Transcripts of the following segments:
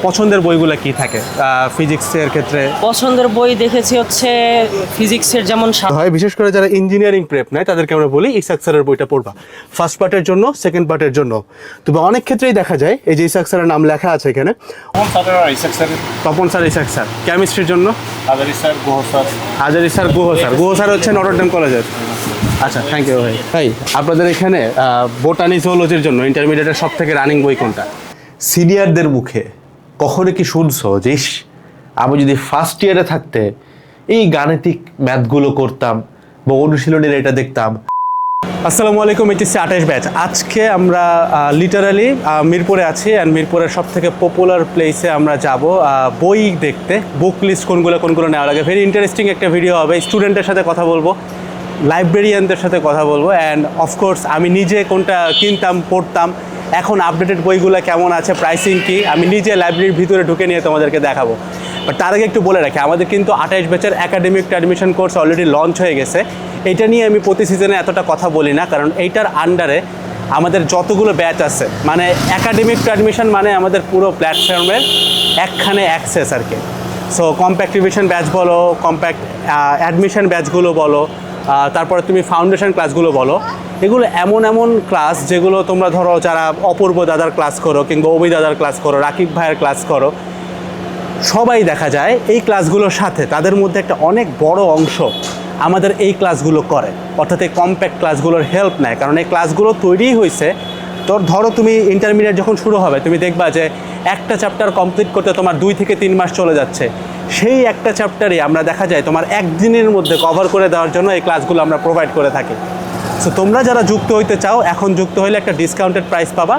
পছন্দের বইগুলো কি থাকে ফিজিক্সের ক্ষেত্রে? পছন্দের বই দেখেছি হচ্ছে ফিজিক্সের, যেমন হয় বিশেষ করে যারা ইঞ্জিনিয়ারিং প্রেপ নেয় তাদেরকে আমরা বলি ইসাক স্যারের বইটা পড়বা, ফার্স্ট পার্টের জন্য, সেকেন্ড পার্টের জন্য। তবে অনেক ক্ষেত্রেই দেখা যায় এই যে ইসাক স্যারের নাম লেখা আছে এখানে, তপন স্যার, ইসাক স্যার। কেমিস্ট্রির জন্য হাজারি স্যার, গুহ স্যার হচ্ছে নটরডেম কলেজের। আচ্ছা, থ্যাংক ইউ ভাই। ভাই আপনাদের এখানে বোটানি জুওলজির জন্য ইন্টারমিডিয়েটের সব থেকে রানিং বই কোনটা? সিনিয়রদের মুখে কখনো কি শুনছো যে ইস, আমি যদি ফার্স্ট ইয়ারে থাকতে এই গাণিতিক ম্যাথগুলো করতাম বা অনুশীলনের এটা দেখতাম? আসসালামু আলাইকুম, এইচএসসি 28 ব্যাচ। আজকে আমরা লিটারালি মিরপুরে আছি, অ্যান্ড মিরপুরের সব থেকে পপুলার প্লেসে আমরা যাব বই দেখতে। বুক লিস্ট কোনগুলো নেওয়া লাগে, ভেরি ইন্টারেস্টিং একটা ভিডিও হবে। স্টুডেন্টের সাথে কথা বলবো, লাইব্রেরিয়ানদের সাথে কথা বলবো, অ্যান্ড অফকোর্স আমি নিজে কোনটা কিনতাম, পড়তাম, এখন আপডেটেড বইগুলো কেমন আছে, প্রাইসিং কি, আমি নিজে লাইব্রেরির ভিতরে ঢুকে নিয়ে তোমাদেরকে দেখাবো। বাট তার আগে একটু বলে রাখি, আমাদের কিন্তু 28 ব্যাচের academic admission course already launch হয়ে গেছে। এটা নিয়ে আমি প্রতি সিজনে এতটা কথা বলি না, কারণ এইটার আন্ডারে আমাদের যতগুলো ব্যাচ আছে, মানে একাডেমিক অ্যাডমিশন মানে আমাদের পুরো প্ল্যাটফর্মের একখানে অ্যাক্সেস আর কি। সো কম্প্যাক্ট রিভিশন ব্যাচ বলো, কম্প্যাক্ট অ্যাডমিশন ব্যাচগুলো বলো, তারপরে তুমি ফাউন্ডেশন ক্লাসগুলো বলো, এগুলো এমন ক্লাস যেগুলো তোমরা ধরো যারা অপূর্ব দাদার ক্লাস করো, কিংবা অভি দাদার ক্লাস করো, রাকিব ভাইয়ের ক্লাস করো, সবাই দেখা যায় এই ক্লাসগুলোর সাথে তাদের মধ্যে একটা অনেক বড় অংশ আমাদের এই ক্লাসগুলো করে, অর্থাৎ এই কম্প্যাক্ট ক্লাসগুলোর হেল্প নেয়। কারণ এই ক্লাসগুলো তৈরিই হয়েছে, তোর ধরো তুমি ইন্টারমিডিয়েট যখন শুরু হবে, তুমি দেখবা যে একটা চ্যাপ্টার কমপ্লিট করতে তোমার 2 থেকে 3 মাস চলে যাচ্ছে। সেই একটা চ্যাপ্টারই আমরা দেখা যায় তোমার একদিনের মধ্যে কভার করে দেওয়ার জন্য এই ক্লাসগুলো আমরা প্রোভাইড করে থাকি। সো তোমরা যারা যুক্ত হইতে চাও, এখন যুক্ত হইলে একটা ডিসকাউন্টেড প্রাইস পাবা,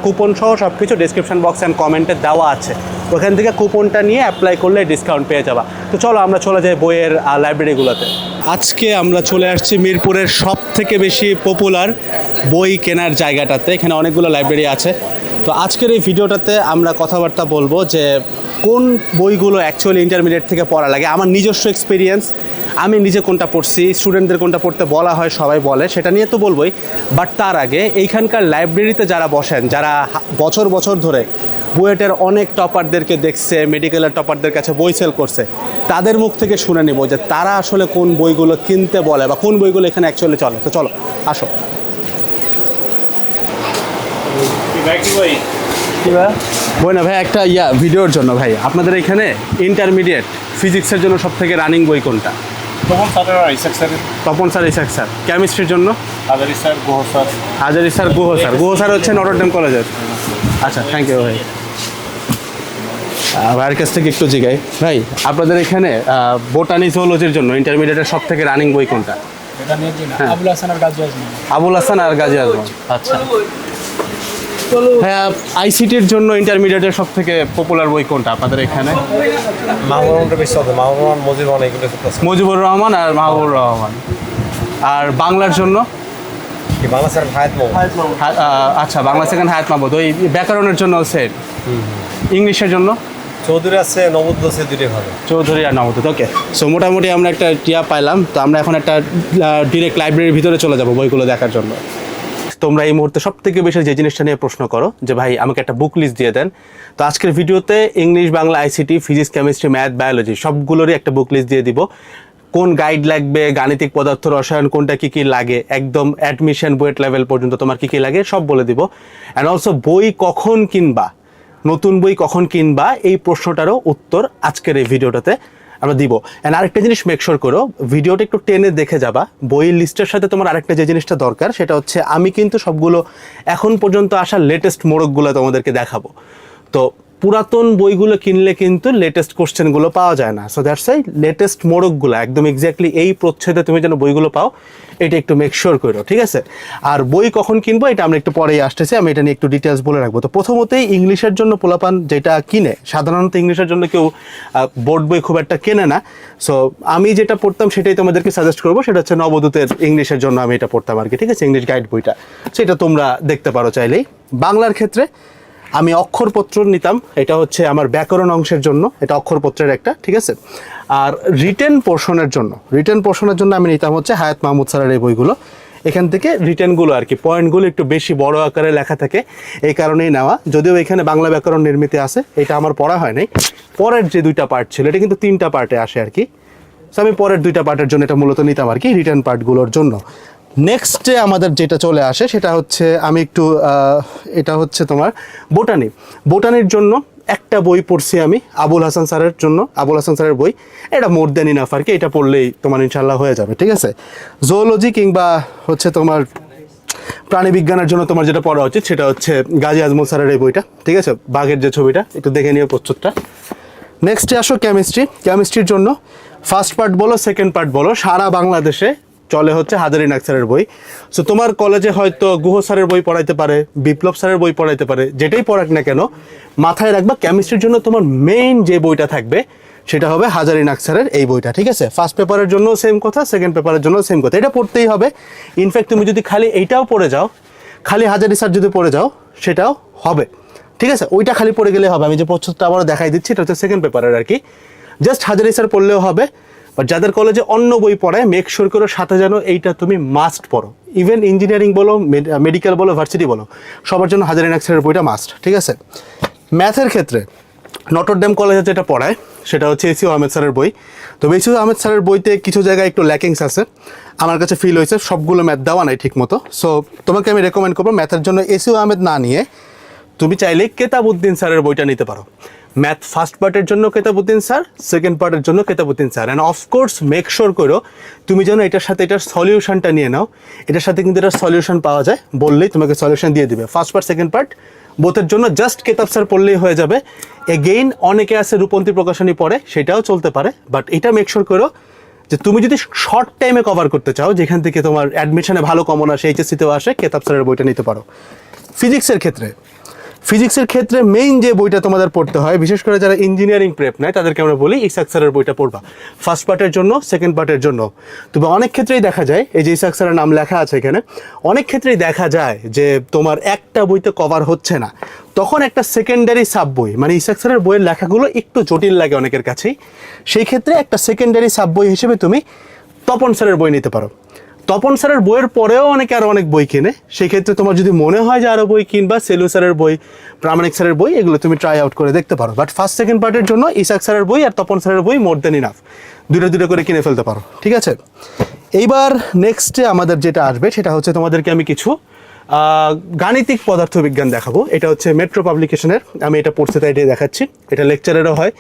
কুপন সহ সব কিছু ডিসক্রিপশন বক্স অ্যান্ড কমেন্টে দেওয়া আছে, ওখান থেকে কুপনটা নিয়ে অ্যাপ্লাই করলে ডিসকাউন্ট পেয়ে যাবা। তো চলো আমরা চলে যাই বইয়ের লাইব্রেরিগুলোতে। আজকে আমরা চলে আসছি মিরপুরের সব থেকে বেশি পপুলার বই কেনার জায়গাটাতে, এখানে অনেকগুলো লাইব্রেরি আছে। তো আজকের এই ভিডিওটাতে আমরা কথাবার্তা বলবো যে কোন বইগুলো অ্যাকচুয়ালি ইন্টারমিডিয়েট থেকে পড়া লাগে, আমার নিজস্ব এক্সপিরিয়েন্স, আমি নিজে কোনটা পড়ছি, স্টুডেন্টদের কোনটা পড়তে বলা হয়, সবাই বলে, সেটা নিয়ে তো বলবোই। বাট তার আগে এইখানকার লাইব্রেরিতে যারা বসেন, যারা বছর ধরে বুয়েটের অনেক টপারদেরকে দেখছে, মেডিকেলের টপারদের কাছে বই সেল করছে, তাদের মুখ থেকে শুনে নিব যে তারা আসলে কোন বইগুলো কিনতে বলে বা কোন বইগুলো এখানে অ্যাকচুয়ালি চলে। তো চলো আসো। বই না ভাই, একটা ভিডিওর জন্য ভাই, আপনাদের এখানে ইন্টারমিডিয়েট ফিজিক্সের জন্য সব থেকে রানিং বই কোনটা? Tapan sir, Ishaq sir. কেমিস্ট্রির জন্য হাজারি স্যার, গুহ স্যার হচ্ছে নটরডেম কলেজের। আচ্ছা, থ্যাংক ইউ ভাই। ভাইয়ের কাছ থেকে একটু জিগাই, ভাই আপনাদের এখানে বোটানি জুওলজির জন্য ইন্টারমিডিয়েটের সব থেকে রানিং বই কোনটা? আবুল হাসান আর গাজী আজমান। আচ্ছা হ্যাঁ, আইসিটির জন্য ইন্টারমিডিয়েটের সব থেকে পপুলার বই কোনটা আপনাদের এখানে? মুজিবুর রহমান আর মাহবুবুর রহমান। আর বাংলার জন্য আচ্ছা, বাংলা সেকেন্ড হায়াত মাহমুদ। ওই ব্যাকরণের জন্য সেট। ইংলিশের জন্য চৌধুরী আছে, নবুদ্দ আছে, দুটোই ভালো। চৌধুরী আর নবুদ্দ। ওকে, সো মোটামুটি আমরা একটা টিয়া পাইলাম। তো আমরা এখন একটা ডিরেক্ট লাইব্রেরির ভিতরে চলে যাব বইগুলো দেখার জন্য। তোমরা এই মুহূর্তে সব থেকে বেশি যে জিনিসটা নিয়ে প্রশ্ন করো যে ভাই আমাকে একটা বুক লিস্ট দিয়ে দেন। তো আজকের ভিডিওতে English, Bangla, ICT, physics, chemistry, math, biology সবগুলোরই একটা বুক লিস্ট দিয়ে দিব। কোন গাইড লাগবে, গাণিতিক, পদার্থ, রসায়ন কোনটা কী লাগে, একদম অ্যাডমিশন বুয়েট লেভেল পর্যন্ত তোমার কী লাগে সব বলে দিব। অ্যান্ড অলসো বই কখন কিনবা, নতুন বই কখন কিনবা, এই প্রশ্নটারও উত্তর আজকের এই ভিডিওটাতে আমরা দিব। অ্যান্ড আরেকটা জিনিস মেকশোর করো, ভিডিওটা একটু টেনে দেখে যাবা। বইয়ের লিস্টের সাথে তোমার আরেকটা যে জিনিসটা দরকার, সেটা হচ্ছে আমি কিন্তু সবগুলো এখন পর্যন্ত আসা লেটেস্ট মোড়কগুলো তোমাদেরকে দেখাবো। তো পুরাতন বইগুলো কিনলে কিন্তু লেটেস্ট কোশ্চেনগুলো পাওয়া যায় না। সো দ্যাটস ওয়াই লেটেস্ট মোড়কগুলো একদম এক্স্যাক্টলি এই প্রচ্ছদে তুমি যেন বইগুলো পাও, এটা একটু মেকশোর করো, ঠিক আছে? আর বই কখন কিনবো এটা আমরা একটু পরেই আসতেছি, আমি এটা নিয়ে একটু ডিটেলস বলে রাখবো। তো প্রথমতেই ইংলিশের জন্য পোলাপান যেটা কিনে, সাধারণত ইংলিশের জন্য কেউ বোর্ড বই খুব একটা কেনে না। সো আমি যেটা পড়তাম সেটাই তোমাদেরকে সাজেস্ট করবো, সেটা হচ্ছে নবদূতের ইংলিশের জন্য আমি এটা পড়তাম আর কি, ঠিক আছে? ইংলিশ গাইড বইটা, সেটা তোমরা দেখতে পারো চাইলেই। বাংলার ক্ষেত্রে আমি অক্ষরপত্র নিতাম, এটা হচ্ছে আমার ব্যাকরণ অংশের জন্য, এটা অক্ষরপত্রের একটা, ঠিক আছে? আর রিটেন পোর্শনের জন্য আমি নিতাম হচ্ছে হায়াত মাহমুদ স্যারের এই বইগুলো। এখান থেকে রিটেনগুলো আর কি পয়েন্টগুলো একটু বেশি বড় আকারে লেখা থাকে, এই কারণেই নেওয়া। যদিও এখানে বাংলা ব্যাকরণ নির্মিতি আছে, এটা আমার পড়া হয় নাই। পরের যে 2টা পার্ট ছিল, এটা কিন্তু 3টা পার্টে আসে আর কি। সো আমি পরের 2টা পার্টের জন্য এটা মূলত নিতাম আর কি, রিটার্ন পার্টগুলোর জন্য। নেক্সটে আমাদের যেটা চলে আসে সেটা হচ্ছে আমি একটু এটা হচ্ছে তোমার বোটানির জন্য একটা বই পড়ছি আমি আবুল হাসান স্যারের জন্য, আবুল হাসান স্যারের বই। এটা মোর দেন ইনাফ আর কি, এটা পড়লেই তোমার ইনশাল্লাহ হয়ে যাবে, ঠিক আছে। জুওলজি কিংবা হচ্ছে তোমার প্রাণীবিজ্ঞানের জন্য তোমার যেটা পড়া উচিত সেটা হচ্ছে গাজী আজমল স্যারের এই বইটা, ঠিক আছে, বাঘের যে ছবিটা, একটু দেখে নিও প্রস্তুতটা। নেক্সটে আসো কেমিস্ট্রির জন্য ফার্স্ট পার্ট বলো সেকেন্ড পার্ট বলো, সারা বাংলাদেশে চলে হচ্ছে হাজারি নাগ স্যারের বই। সো তোমার কলেজে হয়তো গুহ স্যারের বই পড়াইতে পারে, বিপ্লব স্যারের বই পড়াইতে পারে, যেটাই পড়াক না কেন মাথায় রাখবা কেমিস্ট্রির জন্য তোমার মেইন যে বইটা থাকবে সেটা হবে হাজারি নাগ স্যারের এই বইটা, ঠিক আছে। ফার্স্ট পেপারের জন্য সেম কথা, সেকেন্ড পেপারের জন্য সেম কথা, এটা পড়তেই হবে। ইনফ্যাক্ট তুমি যদি খালি এইটাও পড়ে যাও, খালি হাজারি স্যার যদি পড়ে যাও সেটাও হবে, ঠিক আছে। ওইটা খালি পড়ে গেলে হবে। আমি যে প্রস্তুতটা আবারও দেখাই দিচ্ছি, এটা হচ্ছে সেকেন্ড পেপারের আর কি। জাস্ট হাজারি স্যার পড়লেও হবে। বাট যাদের কলেজে অন্য বই পড়ায় মেক শিওর করো সাথে যেন এইটা তুমি মাস্ট পড়ো। ইভেন ইঞ্জিনিয়ারিং বলো, মেডিকেল বলো, ভার্সিটি বলো, সবার জন্য হাজারি নাগ স্যারের বইটা মাস্ট, ঠিক আছে। ম্যাথের ক্ষেত্রে নটরডেম কলেজে যেটা পড়ায় সেটা হচ্ছে এসিও আহমেদ স্যারের বই। তো এসিও আহমেদ স্যারের বইতে কিছু জায়গায় একটু ল্যাকিংস আছে, আমার কাছে ফিল হয়েছে, সবগুলো ম্যাথ দেওয়া নাই ঠিক মতো। সো তোমাকে আমি রেকমেন্ড করবো ম্যাথের জন্য এসিও আহমেদ না নিয়ে তুমি চাইলে কেতাবউদ্দিন স্যারের বইটা নিতে পারো। ম্যাথ ফার্স্ট পার্টের জন্য কেতাবউদ্দিন স্যার, সেকেন্ড পার্টের জন্য Ketabuddin sir. And of course make sure করো তুমি যেন এটার সাথে এটার সলিউশনটা নিয়ে নাও। এটার সাথে কিন্তু এটার সলিউশন পাওয়া যায়, বললেই তোমাকে সলিউশন দিয়ে দিবে। ফার্স্ট পার্ট সেকেন্ড পার্ট বোথের জন্য জাস্ট কেতাব স্যার পড়লেই হয়ে যাবে। এগেইন অনেকে আছে রূপন্তী প্রকাশনী পড়ে, সেটাও চলতে পারে। বাট এটা মেক শিওর করো যে তুমি যদি শর্ট টাইমে কভার করতে চাও, যেখান থেকে তোমার অ্যাডমিশনে ভালো কমন আসে, এইচএসসিতেও আসে, কেতাব স্যারের বইটা নিতে পারো। ফিজিক্সের ক্ষেত্রে মেইন যে বইটা তোমাদের পড়তে হয়, বিশেষ করে যারা ইঞ্জিনিয়ারিং প্রেপ নেয় তাদেরকে আমরা বলি ইসাক স্যারের বইটা পড়বা ফার্স্ট পার্টের জন্য, সেকেন্ড পার্টের জন্য। তবে অনেক ক্ষেত্রেই দেখা যায়, এই যে ইসাক স্যারের নাম লেখা আছে এখানে, অনেক ক্ষেত্রেই দেখা যায় যে তোমার একটা বইতে কভার হচ্ছে না, তখন একটা সেকেন্ডারি সাব বই, মানে ইসাক স্যারের বইয়ের লেখাগুলো একটু জটিল লাগে অনেকের কাছেই, সেই ক্ষেত্রে একটা সেকেন্ডারি সাব বই হিসেবে তুমি তপন স্যারের বই নিতে পারো। তপন স্যারের বইয়ের পরেও অনেকে আরও অনেক বই কেনে, সেই ক্ষেত্রে তোমার যদি মনে হয় যে আরও বই কিনবা, সেলু স্যারের বই, প্রামাণিক স্যারের বই, এগুলো তুমি ট্রাই আউট করে দেখতে পারো। বাট ফার্স্ট সেকেন্ড পার্টের জন্য ইসাক স্যারের বই আর তপন স্যারের বই মোর দেন ইনাফ, দুটো করে কিনে ফেলতে পারো, ঠিক আছে। এইবার নেক্সটে আমাদের যেটা আসবে সেটা হচ্ছে তোমাদেরকে আমি কিছু গাণিতিক পদার্থবিজ্ঞান দেখাবো। এটা হচ্ছে মেট্রো পাবলিকেশনের, আমি এটা পড়ছি তাই এটাই দেখাচ্ছি। এটা লেকচারেরও হয়,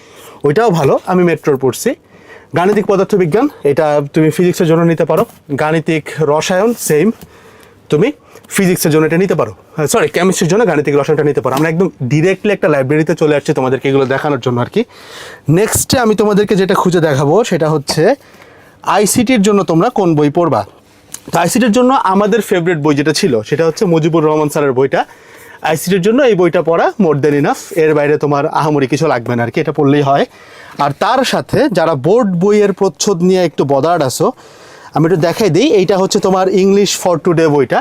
ওইটাও ভালো, আমি মেট্রোর পড়ছি। গাণিতিক পদার্থবিজ্ঞান এটা তুমি ফিজিক্সের জন্য নিতে পারো। গাণিতিক রসায়ন সেম, তুমি ফিজিক্সের জন্য এটা নিতে পারো, সরি কেমিস্ট্রির জন্য গাণিতিক রসায়নটা নিতে পারো। আমরা একদম ডিরেক্টলি একটা লাইব্রেরিতে চলে আসছি তোমাদেরকে এগুলো দেখানোর জন্য আর কি। নেক্সটে আমি তোমাদেরকে যেটা খুঁজে দেখাবো সেটা হচ্ছে আইসিটির জন্য তোমরা কোন বই পড়বা। তো আইসিটির জন্য আমাদের ফেভারিট বই যেটা ছিল সেটা হচ্ছে মুজিবুর রহমান স্যারের বইটা। আইসিটির জন্য এই বইটা পড়া মোর দেন ইনাফ, এর বাইরে তোমার আহামরি কিছু লাগবে না আর কি, এটা পড়লেই হয়। আর তার সাথে যারা বোর্ড বইয়ের প্রচ্ছদ নিয়ে একটু বদার্ড আসো, আমি একটু দেখাই দিই, এইটা হচ্ছে তোমার ইংলিশ ফর টুডে বইটা।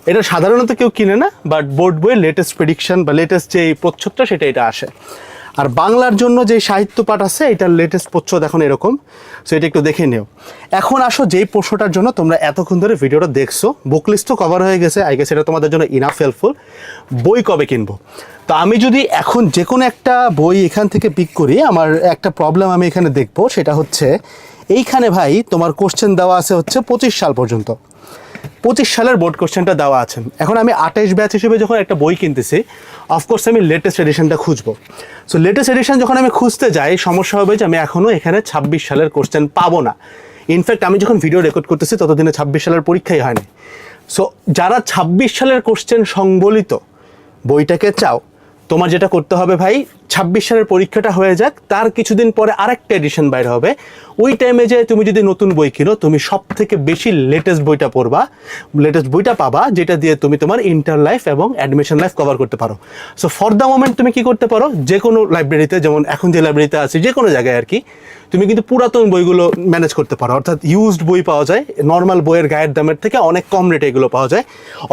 এটা সাধারণত কেউ কিনে না, বাট বোর্ড বইয়ের লেটেস্ট প্রেডিকশন বা লেটেস্ট যে প্রচ্ছদটা সেটা এটা আসে। আর বাংলার জন্য যে সাহিত্য পাঠ আছে এটার লেটেস্ট প্রচ্ছদ এখন এরকম, সো এটা একটু দেখে নিও। এখন আসো যেই প্রশ্নটার জন্য তোমরা এতক্ষণ ধরে ভিডিওটা দেখছো, বুক লিস্টও কভার হয়ে গেছে, আই গেস এটা তোমাদের জন্য ইনাফ হেল্পফুল। বই কবে কিনবো? তো আমি যদি এখন যে কোনো একটা বই এখান থেকে পিক করি, আমার একটা প্রবলেম আমি এখানে দেখবো, সেটা হচ্ছে এইখানে ভাই তোমার কোশ্চেন দেওয়া আছে হচ্ছে 25 সাল পর্যন্ত, 25 সালের বোর্ড কোশ্চেনটা দেওয়া আছে। এখন আমি 28 ব্যাচ হিসেবে যখন একটা বই কিনতেছি, অফকোর্স আমি লেটেস্ট এডিশনটা খুঁজবো। সো লেটেস্ট এডিশন যখন আমি খুঁজতে যাই, সমস্যা হবে যে আমি এখনও এখানে 26 সালের কোশ্চেন পাবো না। ইনফ্যাক্ট আমি যখন ভিডিও রেকর্ড করতেছি ততদিনে 26 সালের পরীক্ষাই হয়নি। সো যারা 26 সালের কোশ্চেন সংবলিত বইটাকে চাও, তোমার যেটা করতে হবে ভাই, 26 সালের পরীক্ষাটা হয়ে যাক, তার কিছুদিন পরে আরেকটা এডিশন বাইরে হবে, ওই টাইমে যে তুমি যদি নতুন বই কিনো, তুমি সব থেকে বেশি লেটেস্ট বইটা পড়বা, লেটেস্ট বইটা পাবা, যেটা দিয়ে তুমি তোমার ইন্টার লাইফ এবং অ্যাডমিশন লাইফ কভার করতে পারো। সো ফর দ্য মোমেন্ট তুমি কি করতে পারো, যে কোনো লাইব্রেরিতে, যেমন এখন যে লাইব্রেরিতে আছি, যে কোনো জায়গায় আর কি, তুমি কিন্তু পুরাতন বইগুলো ম্যানেজ করতে পারো। অর্থাৎ ইউজড বই পাওয়া যায়, নর্মাল বইয়ের গায়ের দামের থেকে অনেক কম রেটে এগুলো পাওয়া যায়।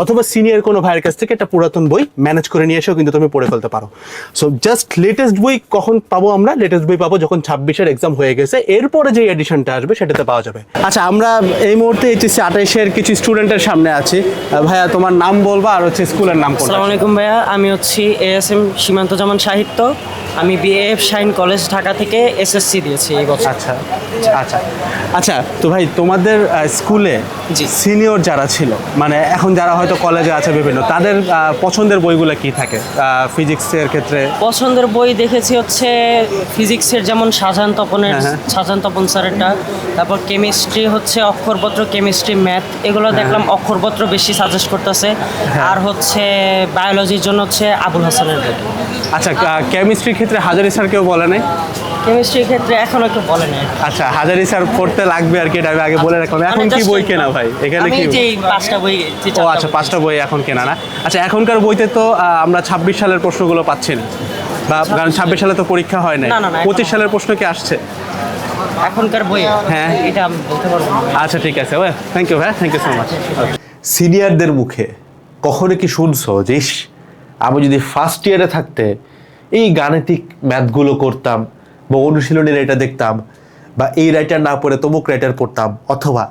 অথবা সিনিয়র কোনো ভাইয়ের কাছ থেকে একটা পুরাতন বই ম্যানেজ করে নিয়ে এসেও কিন্তু তুমি পড়ে ফেলতে পারো। সো জাস্ট লেটেস্ট বই কখন পাবো আমরা? লেটেস্ট বই পাবো যখন 26-এর এক্সাম হয়ে গেছে, এরপরে যে এডিশনটা আসবে সেটাতে পাওয়া যাবে। আচ্ছা, আমরা এই মুহূর্তে এইচএসসি 28-এর কিছু স্টুডেন্টের সামনে আছি। ভাইয়া, তোমার নাম বলবা আর হচ্ছে স্কুলের নাম কোনটা? আসসালামু আলাইকুম ভাইয়া, আমি হচ্ছি ASM সীমান্তজামান সাহিত্য। আমি BAF শাইন কলেজ ঢাকা থেকে SSC দিয়েছি এই বছর। আচ্ছা আচ্ছা আচ্ছা, তো ভাই তোমাদের স্কুলে জি। সিনিয়র যারা ছিল, মানে এখন যারা হয়তো কলেজে আছে বিভিন্ন, তাদের পছন্দের বইগুলো কি থাকে ফিজিক্সের ক্ষেত্রে? পছন্দের বই দেখেছি হচ্ছে ফিজিক্সের যেমন শাহজাহান তপনের, হ্যাঁ। শাহজাহান তপন স্যারেরটা। তারপর কেমিস্ট্রি হচ্ছে অক্ষরপত্র, কেমিস্ট্রি, ম্যাথ, এগুলো দেখলাম অক্ষরপত্র বেশি সাজেস্ট করতেছে। আর হচ্ছে বায়োলজির জন্য হচ্ছে আবুল হাসানের বই। আচ্ছা, কেমিস্ট্রির ক্ষেত্রে হাজারি স্যার কেউ বলে নাই? কেমিস্ট্রির ক্ষেত্রে এখনো কেউ বলে নাই। আচ্ছা, হাজারি স্যার পড়তে লাগবে আর কি, এটা আমি আগে বলে রাখলাম। এখন কি বই কেনা ভাই এখানে? আমি কি যে এই 5টা বই, ও আচ্ছা, 5টা বই এখন কেনা না? আচ্ছা, এখনকার বইতে তো আমরা 26 সালের প্রশ্নগুলো পাচ্ছি না, বা কারণ 26 সালে তো পরীক্ষা হয় নাই। না, না, না, 25 সালের প্রশ্ন কি আসছে? এখনকার বই হ্যাঁ। এটা আমি বলতে পারবো না। আচ্ছা, ঠিক আছে, থ্যাংক ইউ ভাই, থ্যাংক ইউ সো মাচ। সিনিয়রদের মুখে কখনো কি শুনছো যে ইস, আমি যদি ফার্স্ট ইয়ারে থাকতে এই গাণিতিক ম্যাথগুলো করতাম, বা অনুশীলনীর এটা দেখতাম, বা এই রাইটার না পড়ে তমুক রাইটার পড়তাম, অথবা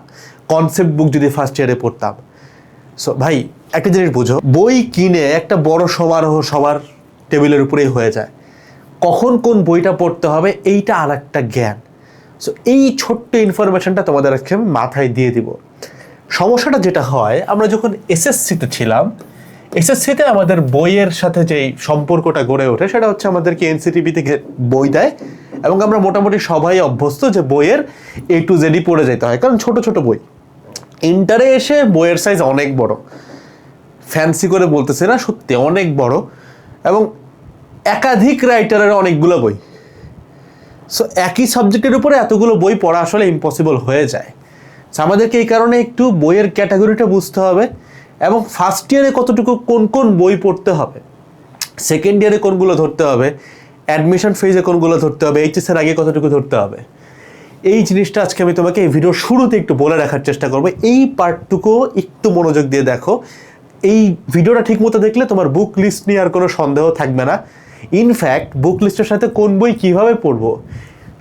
কনসেপ্ট বুক যদি ফার্স্ট ইয়ারে পড়তাম। সো ভাই, একটা জিনিস বুঝো, বই কিনে একটা বড় সমারোহ সবার টেবিলের উপরেই হয়ে যায়। কখন কোন বইটা পড়তে হবে এইটা আর একটা জ্ঞান। সো এই ছোট্ট ইনফরমেশনটা তোমাদের আজকে আমি মাথায় দিয়ে দিব। সমস্যাটা যেটা হয়, আমরা যখন এসএসসিতে ছিলাম, এসএসসিতে আমাদের বইয়ের সাথে যেই সম্পর্কটা গড়ে ওঠে সেটা হচ্ছে আমাদেরকে এনসিটিভি থেকে বই দেয়, এবং আমরা মোটামুটি সবাই অভ্যস্ত যে বইয়ের A to Z পড়ে যেতে হয়, কারণ ছোট ছোট বই। ইন্টারে এসে বইয়ের সাইজ অনেক বড়, ফ্যান্সি করে বলতেছে না, সত্যি অনেক বড়, এবং একাধিক রাইটারের অনেকগুলো বই। সো একই সাবজেক্টের উপরে এতগুলো বই পড়া আসলে ইম্পসিবল হয়ে যায়। সো আমাদেরকে এই কারণে একটু বইয়ের ক্যাটাগরিটা বুঝতে হবে, এবং ফার্স্ট ইয়ারে কতটুকু কোন কোন বই পড়তে হবে, সেকেন্ড ইয়ারে কোনগুলো ধরতে হবে, অ্যাডমিশন ফেজে কোনগুলো ধরতে হবে, এইচএসের আগে কতটুকু ধরতে হবে, এই জিনিসটা আজকে আমি তোমাকে এই ভিডিওর শুরুতে একটু বলে রাখার চেষ্টা করবো। এই পার্টটুকু একটু মনোযোগ দিয়ে দেখো। এই ভিডিওটা ঠিক মতো দেখলে তোমার বুক লিস্ট নিয়ে আর কোনো সন্দেহ থাকবে না। ইনফ্যাক্ট বুক লিস্টের সাথে কোন বই কিভাবে পড়বো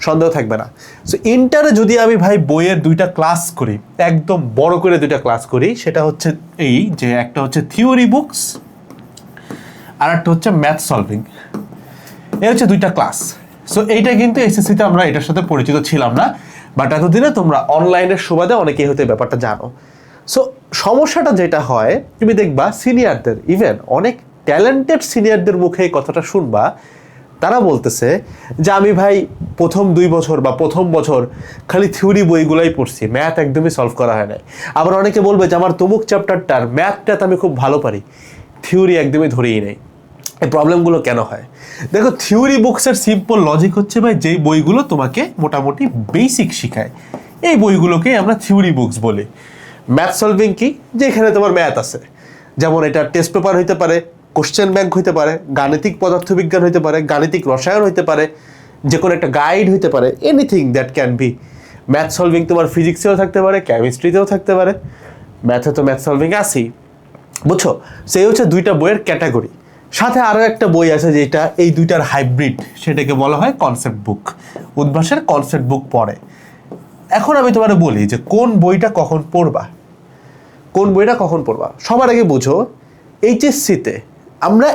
সন্দেহ থাকবে না। সো ইন্টারে যদি আমি ভাই বইয়ের 2টা ক্লাস করি, একদম বড় করে 2টা ক্লাস করি, সেটা হচ্ছে এই যে একটা হচ্ছে থিওরি বুকস আর একটা হচ্ছে ম্যাথ সলভিং। এই হচ্ছে 2টা ক্লাস। সো এইটা কিন্তু এসএসসিতে আমরা এটার সাথে পরিচিত ছিলাম না, বাট এতদিনে তোমরা অনলাইনের সুবাদে অনেকেই হয়তো ব্যাপারটা জানো। সো সমস্যাটা যেটা হয়, তুমি দেখবা সিনিয়রদের, ইভেন অনেক ট্যালেন্টেড সিনিয়রদের মুখে এই কথাটা শুনবা, তারা বলতেছে যে আমি ভাই প্রথম 2 বছর বা প্রথম বছর খালি থিওরি বইগুলোই পড়ছি, ম্যাথ একদমই সলভ করা হয় নাই। আবার অনেকে বলবে যে আমার তমুক চ্যাপ্টারটার ম্যাথটা আমি খুব ভালো পারি, থিওরি একদমই ধরেই নেই। এই প্রবলেমগুলো কেন হয়? দেখো, থিওরি বুকসের সিম্পল লজিক হচ্ছে ভাই, যেই বইগুলো তোমাকে মোটামুটি বেসিক শেখায়, এই বইগুলোকে আমরা থিওরি বুকস বলি। ম্যাথ সলভিং কি? যেখানে তোমার ম্যাথ আছে, যেমন এটা টেস্ট পেপার হইতে পারে, কোশ্চেন ব্যাংক হইতে পারে, গাণিতিক পদার্থবিজ্ঞান হইতে পারে, গাণিতিক রসায়ন হইতে পারে, যে কোনো একটা গাইড হইতে পারে, anything that can be. Math solving তোমার ফিজিক্সেও থাকতে পারে, কেমিস্ট্রিতেও থাকতে পারে, ম্যাথে তো ম্যাথ সলভিং আছেই, বুঝছো? সেই হচ্ছে 2টা বইয়ের ক্যাটাগরি। সাথে আরও একটা বই আছে যেটা এই 2টার হাইব্রিড, সেটাকে বলা হয় কনসেপ্ট বুক। উদ্ভাসের কনসেপ্ট বুক পড়ে। এখন আমি তোমার বলি যে কোন বইটা কখন পড়বা, কোন বইটা কখন পড়বা। সবার আগে বুঝো, এইচএসসিতে আমরা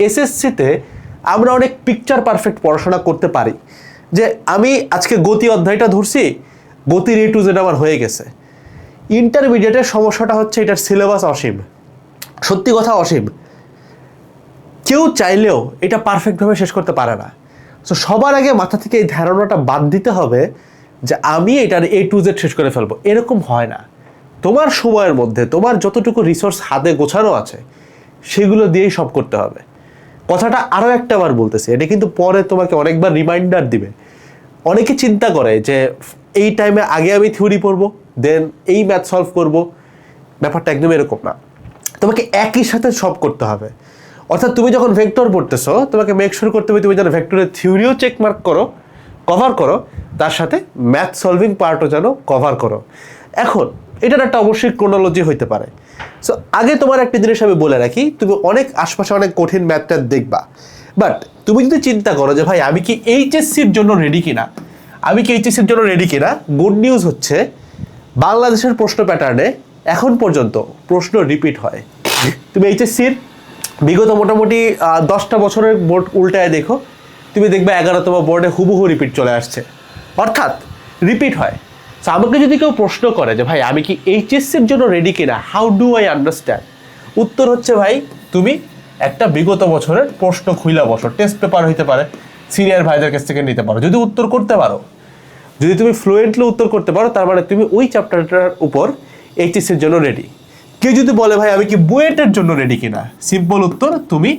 এসএসসিতে আমরা অনেক পিকচার পারফেক্ট পড়াশোনা করতে পারি, যে আমি আজকে গতি অধ্যায়টা ধরছি, গতির A to Z আমার হয়ে গেছে। ইন্টারমিডিয়েটের সমস্যাটা হচ্ছে এটার সিলেবাস অসীম, সত্যি কথা অসীম। কেউ চাইলেও এটা পারফেক্টভাবে শেষ করতে পারে না। সো সবার আগে মাথা থেকে এই ধারণাটা বাদ দিতে হবে যে আমি এটার A to Z শেষ করে ফেলবো, এরকম হয় না। তোমার সময়ের মধ্যে তোমার যতটুকু রিসোর্স হাতে গোছানো আছে সেগুলো দিয়েই সব করতে হবে। কথাটা আরও একটা বার বলতেছি, এটা কিন্তু পরে তোমাকে অনেকবার রিমাইন্ডার দিবে। অনেকে চিন্তা করে যে এই টাইমে আগে আমি থিওরি পড়বো, দেন এই ম্যাথ সলভ করব। ব্যাপারটা একদম এরকম না, তোমাকে একই সাথে সব করতে হবে। অর্থাৎ তুমি যখন ভেক্টর পড়তেছো, তোমাকে মেক শিওর করতে হবে তুমি যেন ভেক্টরের থিওরিও চেকমার্ক করো, কভার করো, তার সাথে ম্যাথ সলভিং পার্টও যেন কভার করো। এখন এটার একটা অবশ্যই ক্রোনোলজি হইতে পারে। সো আগে তোমার একটা জিনিস আমি বলে রাখি, তুমি অনেক আশপাশে অনেক কঠিন ম্যাথটা দেখবা, বাট তুমি যদি চিন্তা করো যে ভাই আমি কি এইচএসসির জন্য রেডি কিনা, গুড নিউজ হচ্ছে বাংলাদেশের প্রশ্ন প্যাটার্নে এখন পর্যন্ত প্রশ্ন রিপিট হয়। তুমি এইচএসসির বিগত মোটামুটি 10টা বছরের বোর্ড উল্টায় দেখো, তুমি দেখবে 11তম বোর্ডে হুবহু রিপিট চলে আসছে, অর্থাৎ রিপিট হয়। সো আমাকে যদি কেউ প্রশ্ন করে যে ভাই আমি কি এইচএসসির জন্য রেডি কিনা, হাউ ডু আই আন্ডারস্ট্যান্ড, উত্তর হচ্ছে ভাই তুমি একটা বিগত বছরের প্রশ্ন খুইলা বসো, টেস্ট পেপার হইতে পারে, সিনিয়র ভাইদের কাছ থেকে নিতে পারো। যদি উত্তর করতে পারো, যদি তুমি ফ্লুয়েন্টলি উত্তর করতে পারো, তার মানে তুমি ওই চ্যাপ্টারটার উপর এইচএসসির জন্য রেডি। কেউ যদি বলে ভাই আমি কি বুয়েটের জন্য রেডি কিনা, সিম্পল উত্তর তুমি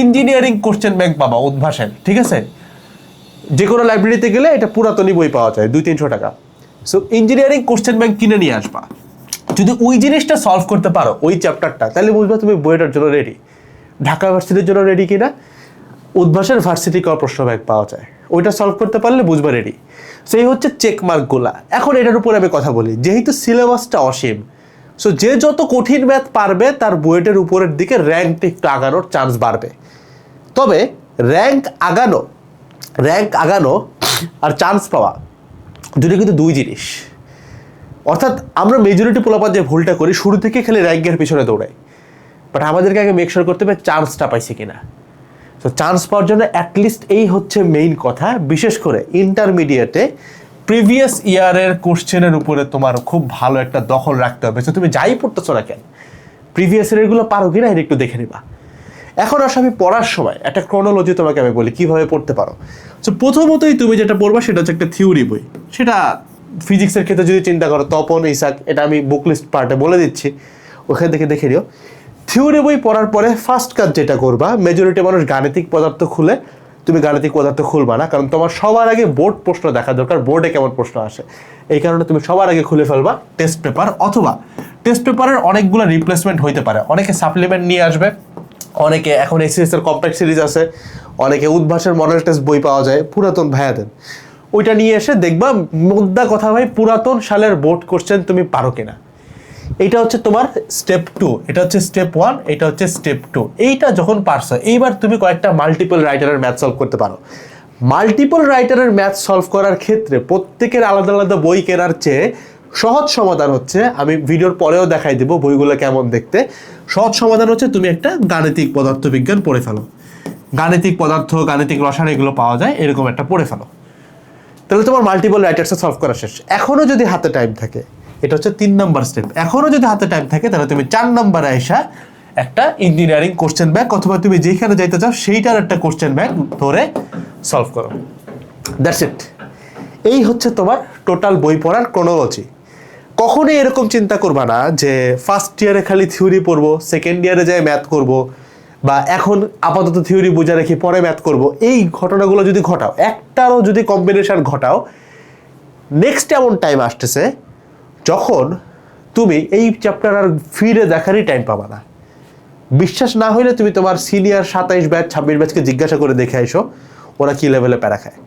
ইঞ্জিনিয়ারিং কোশ্চেন ব্যাংক পাবা উদ্ভাসের, ঠিক আছে? যে কোনো লাইব্রেরিতে গেলে এটা পুরাতনই বই পাওয়া যায় 200-300 টাকা। সো ইঞ্জিনিয়ারিং কোশ্চেন ব্যাংক কিনে নিয়ে আসবা। যদি ওই জিনিসটা সলভ করতে পারো ওই চ্যাপ্টারটা, তাহলে বুঝবা তুমি বুয়েটের জন্য রেডি। ঢাকা ভার্সিটির জন্য রেডি কিনা, উদ্ভাসের ভার্সিটি করা প্রশ্ন ব্যাংক পাওয়া যায়, ওইটা সলভ করতে পারলে বুঝবা রেডি। সেই হচ্ছে চেকমার্কগুলা। এখন এটার উপরে আমি কথা বলি, যেহেতু সিলেবাসটা অসীম, সো যে যত কঠিন ম্যাথ পারবে তার বুয়েটের উপরের দিকে র্যাঙ্কটা একটু আগানোর চান্স বাড়বে। তবে র্যাঙ্ক আগানো আর চান্স পাওয়া দুটো কিন্তু দুই জিনিস। অর্থাৎ আমরা মেজরিটি পোলাপাত যে ভুলটা করি, শুরু থেকে খালি র্যাঙ্কের পিছনে দৌড়াই, বাট আমাদেরকে আগে মেক শিওর করতে হবে চান্সটা পাইছি কিনা। তো চান্স পাওয়ার জন্য অ্যাটলিস্ট এই হচ্ছে মেইন কথা, বিশেষ করে ইন্টারমিডিয়েটে প্রিভিয়াস ইয়ারের কোশ্চেনের উপরে তোমার খুব ভালো একটা দখল রাখতে হবে। তো তুমি যাই পড়তেছো না কেন, প্রিভিয়াস ইয়ারেরগুলো পারো কিনা এটা একটু দেখে নিবা। এখন আসলে আমি পড়ার সময় একটা ক্রোনোলজি তোমাকে আমি বলি কীভাবে পড়তে পারো। সো প্রথমতই তুমি যেটা পড়বা সেটা হচ্ছে একটা থিওরি বই। সেটা ফিজিক্সের ক্ষেত্রে যদি চিন্তা করো, তপন, ইসাক, এটা আমি বুক লিস্ট পার্টে বলে দিচ্ছি, ওখান থেকে দেখে নিও। থিওরি বই পড়ার পরে ফার্স্ট কাজ যেটা করবা, মেজরিটি মানুষ গাণিতিক পদার্থ খুলে, তুমি গাণিতিক পদার্থ খুলবা না, কারণ তোমার সবার আগে বোর্ড প্রশ্ন দেখা দরকার, বোর্ডে কেমন প্রশ্ন আসে। এই কারণে তুমি সবার আগে খুলে ফেলবা টেস্ট পেপার, অথবা টেস্ট পেপারের অনেকগুলো রিপ্লেসমেন্ট হইতে পারে। অনেকে সাপ্লিমেন্ট নিয়ে আসবে, অনেকে এখন এসএস এর কম্প্যাক্ট সিরিজ আছে, অনেকে উদ্ভাসের মডেল টেস্ট বই পাওয়া যায় পুরাতন ভাইয়াদের, ওইটা নিয়ে এসে দেখবা মুদ্রা কথা ভাই পুরাতন সালের বোর্ড কোশ্চেন তুমি পারো কিনা। এইটা হচ্ছে তোমার স্টেপ 2, এটা হচ্ছে স্টেপ 1, এটা হচ্ছে স্টেপ 2। এইটা যখন পারছো, এইবার তুমি কয়েকটা মাল্টিপল রাইটারের ম্যাথ সলভ করতে পারো। মাল্টিপল রাইটারের ম্যাথ সলভ করার ক্ষেত্রে প্রত্যেকের আলাদা আলাদা বই কেনার চেয়ে সহজ সমাধান হচ্ছে, আমি ভিডিওর পরেও দেখাই দেবো বইগুলো কেমন দেখতে। সহজ সমাধান হচ্ছে তুমি একটা গাণিতিক পদার্থবিজ্ঞান পড়ে ফেলো, গাণিতিক পদার্থ, গাণিতিক রসায়ন এগুলো পাওয়া যায়, এরকম একটা পড়ে ফেলো, তাহলে তোমার মাল্টিপল রাইটার্সে সলভ করা শেষ। এখনও যদি হাতে টাইম থাকে, এটা হচ্ছে 3 নাম্বার স্টেপ, এখনও যদি হাতে টাইম থাকে তাহলে তুমি 4 নাম্বারে এসে একটা ইঞ্জিনিয়ারিং কোশ্চেন ব্যাংক অথবা তুমি যেখানে যাইতে চাও সেইটার একটা কোশ্চেন ব্যাংক ধরে সলভ করো। That's it. এই হচ্ছে তোমার টোটাল বই পড়ার ক্রোনোলজি। কখনোই এরকম চিন্তা করবা না যে ফার্স্ট ইয়ারে খালি থিওরি পড়বো, সেকেন্ড ইয়ারে যাই ম্যাথ করব, বা এখন আপাতত থিওরি বোঝা রেখে পরে ম্যাথ করব। এই ঘটনাগুলো যদি ঘটাও, একটারও যদি কম্বিনেশন ঘটাও, নেক্সট এমন টাইম আসতেছে যখন তুমি এই চ্যাপ্টার আর ফিরে দেখারই টাইম পাবা না। বিশ্বাস না হইলে তুমি তোমার সিনিয়র 27 ব্যাচ 26 ব্যাচকে জিজ্ঞাসা করে দেখে আইসো ওরা কি লেভেলে প্যারা খায়।